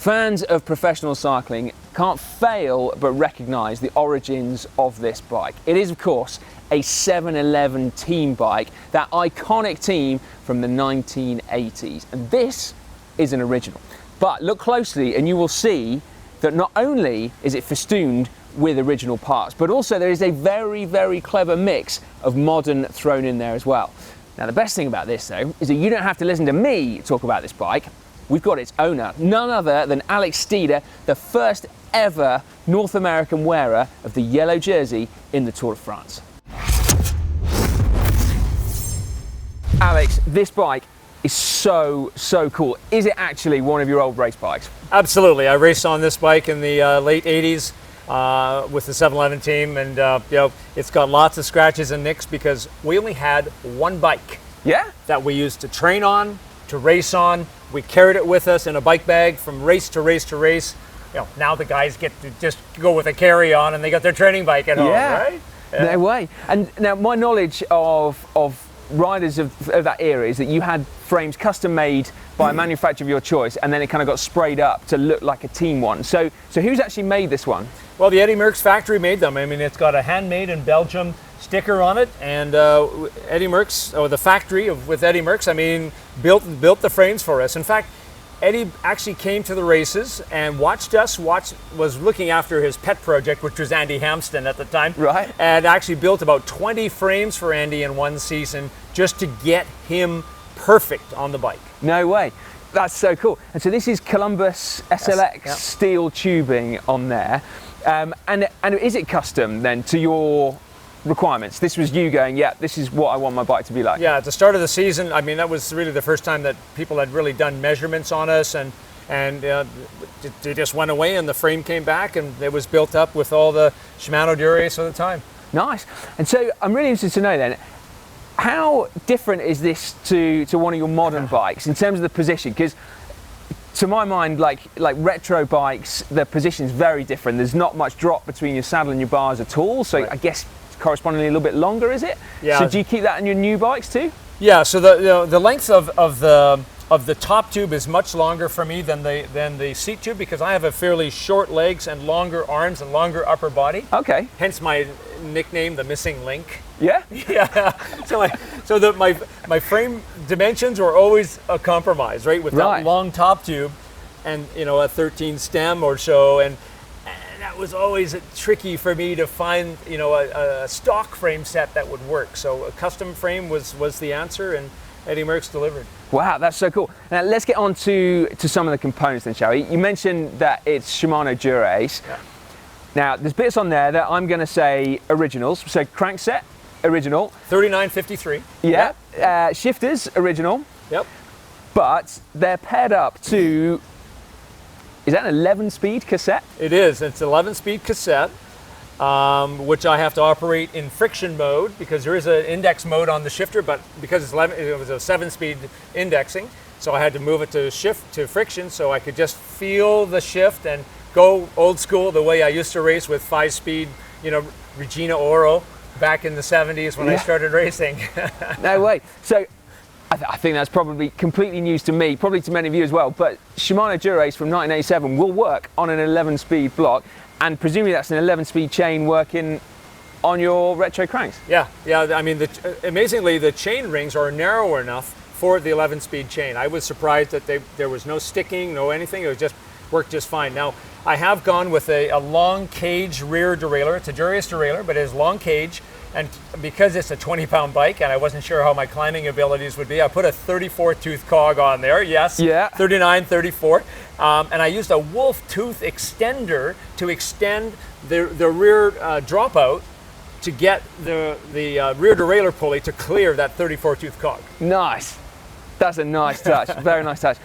Fans of professional cycling can't fail but recognise the origins of this bike. It is, of course, a 711 team bike, that iconic team from the 1980s. And this is an original. But look closely and you will see that not only is it festooned with original parts, but also there is a very, very clever mix of modern thrown in there as well. Now, the best thing about this, though, is that you don't have to listen to me talk about this bike. We've got its owner, none other than Alex Stieda, the first ever North American wearer of the yellow jersey in the Tour de France. Alex, this bike is so cool. Is it actually one of your old race bikes? Absolutely. I raced on this bike in the late 80s with the 711 team, and you know, it's got lots of scratches and nicks because we only had one bike. Yeah? That we used to train on, to race on. We carried it with us in a bike bag from race to race to race. You know, now the guys get to just go with a carry-on and they got their training bike at home, right? Yeah. No way. And now my knowledge of riders of that era is that you had frames custom made by a manufacturer of your choice, and then it kind of got sprayed up to look like a team one. So who's actually made this one? Well, the Eddie Merckx factory made them. I mean, it's got a handmade in Belgium sticker on it, and Eddie Merckx, or the factory with Eddie Merckx, I mean, built the frames for us. In fact, Eddie actually came to the races and watched us, was looking after his pet project, which was Andy Hampsten at the time. Right. And actually built about 20 frames for Andy in one season just to get him perfect on the bike. No way. That's so cool. And so this is Columbus SLX yeah. steel tubing on there. And is it custom then to your requirements? This was you going, yeah, this is what I want my bike to be like. Yeah, at the start of the season, I mean, that was really the first time that people had really done measurements on us, and they just went away and the frame came back and it was built up with all the Shimano durace of the time. Nice. And so I'm really interested to know then, how different is this to one of your modern bikes in terms of the position? Because to my mind, like retro bikes, the position's very different. There's not much drop between your saddle and your bars at all. So right. I guess correspondingly a little bit longer, is it? Yeah. So do you keep that in your new bikes too? Yeah. So the length of the top tube is much longer for me than the seat tube, because I have a fairly short legs and longer arms and longer upper body. Okay. Hence my nickname, the missing link. Yeah. Yeah. So my frame dimensions were always a compromise, right? With that long top tube, and you know, a 13 stem or so, and that was always tricky for me to find, you know, a stock frame set that would work. So a custom frame was the answer, and Eddie Merckx delivered. Wow, that's so cool. Now let's get on to some of the components then, shall we? You mentioned that it's Shimano durace. Yeah. Now there's bits on there that I'm going to say originals. So crankset, original. 3953. Yeah. Shifters, original. Yep. But they're paired up to, is that an 11-speed cassette? It is. It's an 11-speed cassette, which I have to operate in friction mode, because there is an index mode on the shifter, but because it's 11, it was a 7-speed indexing, so I had to move it to friction, so I could just feel the shift and go old school the way I used to race with 5-speed, you know, Regina Oro back in the 70s when I started racing. No way. So I think that's probably completely news to me, probably to many of you as well, but Shimano durace from 1987 will work on an 11-speed block, and presumably that's an 11-speed chain working on your retro cranks. Yeah. I mean, amazingly, the chain rings are narrow enough for the 11-speed chain. I was surprised that there was no sticking, no anything. It was just worked just fine. Now, I have gone with a long cage rear derailleur. It's a durace derailleur, but it is long cage. And because it's a 20-pound bike and I wasn't sure how my climbing abilities would be, I put a 34-tooth cog on there, yes, yeah. 39, 34. And I used a wolf tooth extender to extend the rear dropout to get the rear derailleur pulley to clear that 34-tooth cog. Nice. That's a nice touch, very nice touch.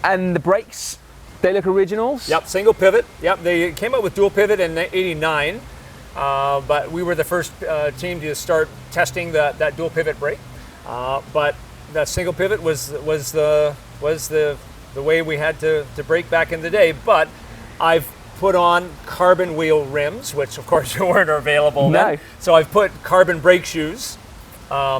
And the brakes, they look originals? Yep, single pivot. Yep, they came out with dual pivot in '89. But we were the first team to start testing that dual pivot brake. But that single pivot was the way we had to brake back in the day. But I've put on carbon wheel rims, which of course weren't available then. So I've put carbon brake shoes,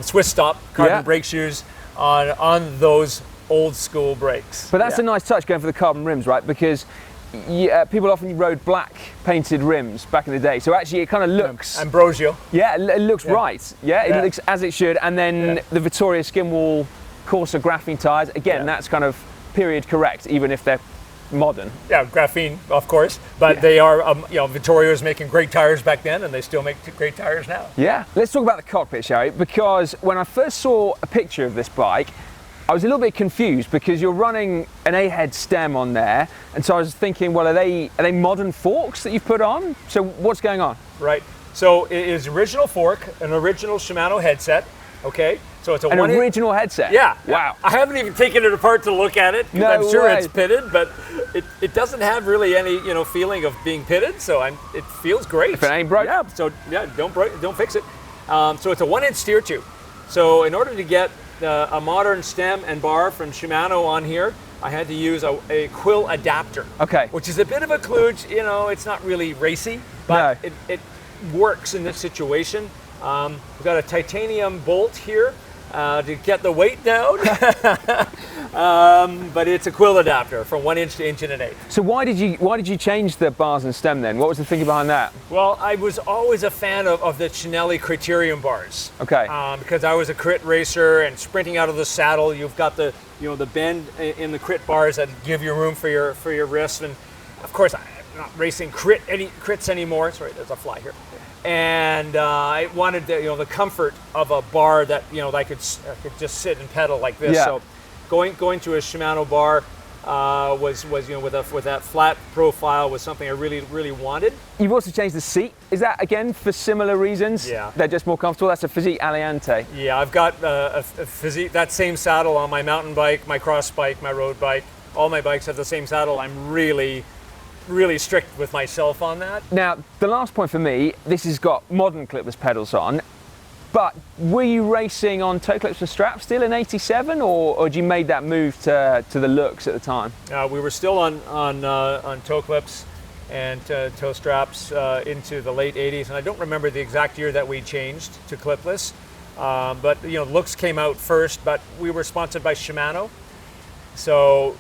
Swiss stop carbon brake shoes on those old school brakes. But that's a nice touch going for the carbon rims, right? Because people often rode black painted rims back in the day. So actually it kind of looks... Ambrosio. Yeah, it looks right. Yeah, it looks as it should. And then the Vittoria Skinwall Corsa graphene tyres, again, that's kind of period correct, even if they're modern. Yeah, graphene, of course, but they are, Vittoria was making great tires back then, and they still make great tires now. Yeah. Let's talk about the cockpit, shall we? Because when I first saw a picture of this bike, I was a little bit confused because you're running an A-head stem on there, and so I was thinking, well, are they modern forks that you've put on? So what's going on? Right. So it is original fork, an original Shimano headset. Okay. So it's an original headset. Yeah. Wow. I haven't even taken it apart to look at it. No I'm sure way. it's pitted, but it doesn't have really any feeling of being pitted. So it feels great. If it ain't broke. Yeah. So don't fix it. So it's a 1-inch steer tube. So in order to get a modern stem and bar from Shimano on here, I had to use a quill adapter. Okay. Which is a bit of a kludge. It's not really racy, but it works in this situation. We've got a titanium bolt here to get the weight down, but it's a quill adapter from 1 inch to 1 1/8 inch. So why did you change the bars and stem then? What was the thinking behind that? Well, I was always a fan of the Chinelli Criterium bars. Okay. Because I was a crit racer and sprinting out of the saddle, you've got the the bend in the crit bars that give you room for your wrists, and of course I'm not racing crits anymore. Sorry, there's a fly here. And I wanted the comfort of a bar that that I could just sit and pedal like this. Yeah. So going to a Shimano bar was with that flat profile was something I really wanted. You've also changed the seat. Is that again for similar reasons? Yeah. They're just more comfortable. That's a Physique Aliante. Yeah, I've got a Physique, that same saddle on my mountain bike, my cross bike, my road bike. All my bikes have the same saddle. I'm really strict with myself on that. Now, the last point for me, this has got modern clipless pedals on, but were you racing on toe clips and straps still in '87, or had you made that move to the looks at the time? We were still on toe clips and toe straps into the late '80s, and I don't remember the exact year that we changed to clipless, but looks came out first, but we were sponsored by Shimano. So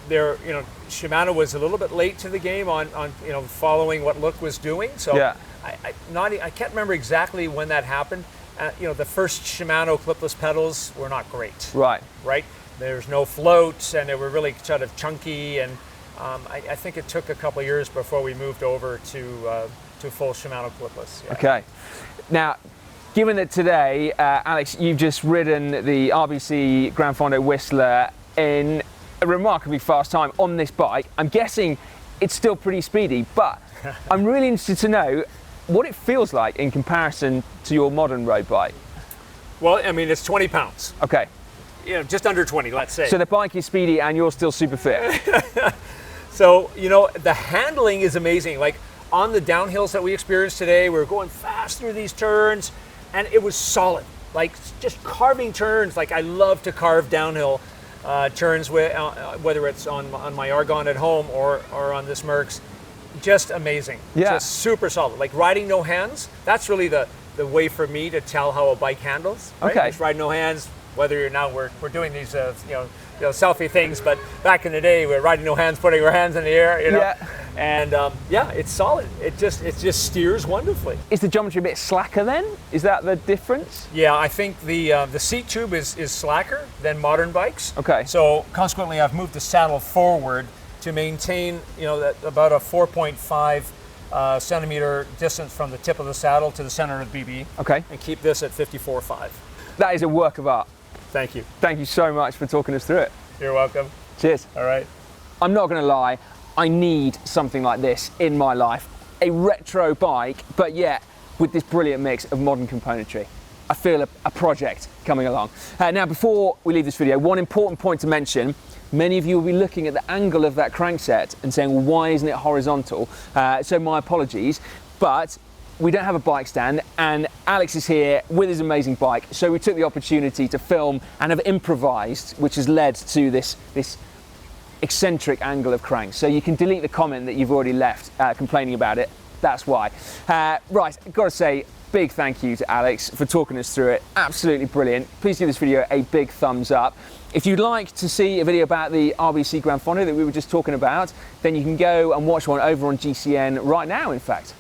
Shimano was a little bit late to the game on following what Look was doing. So I can't remember exactly when that happened. The first Shimano clipless pedals were not great. Right. Right. There's no floats, and they were really sort of chunky. And I think it took a couple of years before we moved over to full Shimano clipless. Yeah. Okay. Now, given that today, Alex, you've just ridden the RBC Granfondo Whistler in a remarkably fast time on this bike, I'm guessing it's still pretty speedy, but I'm really interested to know what it feels like in comparison to your modern road bike. Well, I mean, it's 20 pounds. Okay. Just under 20, let's say. So the bike is speedy and you're still super fit. So, the handling is amazing. Like on the downhills that we experienced today, we were going fast through these turns, and it was solid. Like just carving turns. Like I love to carve downhill turns, whether it's on my Argon at home or on this Merckx. Just amazing. Yeah. Just super solid. Like riding no hands, that's really the way for me to tell how a bike handles. Right? Okay. Just ride no hands, whether we're doing these selfie things, but back in the day we're riding no hands, putting our hands in the air, Yeah. And it's solid. It just steers wonderfully. Is the geometry a bit slacker then? Is that the difference? Yeah, I think the seat tube is slacker than modern bikes. Okay. So consequently, I've moved the saddle forward to maintain that about a 4.5 centimeter distance from the tip of the saddle to the center of the BB. Okay. And keep this at 54.5. That is a work of art. Thank you. Thank you so much for talking us through it. You're welcome. Cheers. All right. I'm not going to lie, I need something like this in my life. A retro bike, but yet with this brilliant mix of modern componentry. I feel a project coming along. Now, before we leave this video, one important point to mention. Many of you will be looking at the angle of that crankset and saying, well, why isn't it horizontal? So my apologies, but we don't have a bike stand, and Alex is here with his amazing bike, so we took the opportunity to film and have improvised, which has led to this eccentric angle of crank. So you can delete the comment that you've already left complaining about it. That's why. Right, I've got to say, big thank you to Alex for talking us through it. Absolutely brilliant. Please give this video a big thumbs up. If you'd like to see a video about the RBC Granfondo that we were just talking about, then you can go and watch one over on GCN right now, in fact.